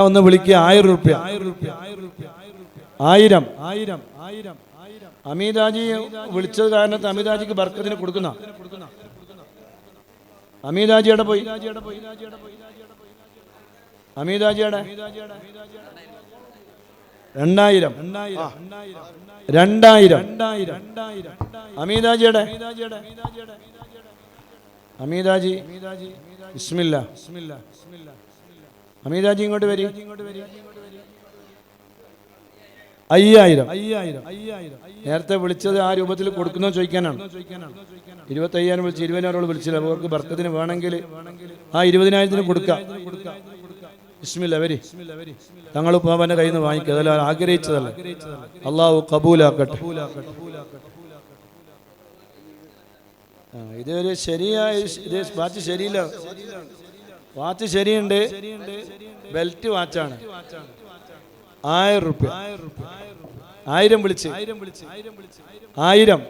ഒന്ന് വിളിക്കുക. 1000 രൂപ. 1000. അമീദാജി വിളിച്ചത് കാരണത്ത് അമീദാജിക്ക് ബർക്കത്തിന് കൊടുക്കുന്ന. അമീദാജിയുടെ പോയി. അമീദാജിയുടെ 2000. അമീദാജിയുടെ അമീദാജി ബിസ്മില്ല. അമീദാജി ഇങ്ങോട്ട് വരി. 5000. നേരത്തെ വിളിച്ചത് ആ രൂപത്തിൽ കൊടുക്കുന്നോ ചോദിക്കാനാണ്. 25,000 വിളിച്ച് 20,000 വിളിച്ചില്ല. അവർക്ക് ബർക്കത്തിന് വേണമെങ്കിൽ ആ 20,000 കൊടുക്കാം. ബിസ്മില്ല വരി. തങ്ങളുപ്പാവന്റെ കയ്യിൽ നിന്ന് വാങ്ങിക്കുക. അതെല്ലാം ആഗ്രഹിച്ചതല്ല. അള്ളാഹു കബൂലാക്കട്ടെ. ഇതൊരു ശരിയായ വാച്ച് ശരിയില്ല. വാച്ച് ശരിയുണ്ട്. ബെൽറ്റ് വാച്ചാണ്. 1000 രൂപ. 1000 വിളിച്ച് 1000.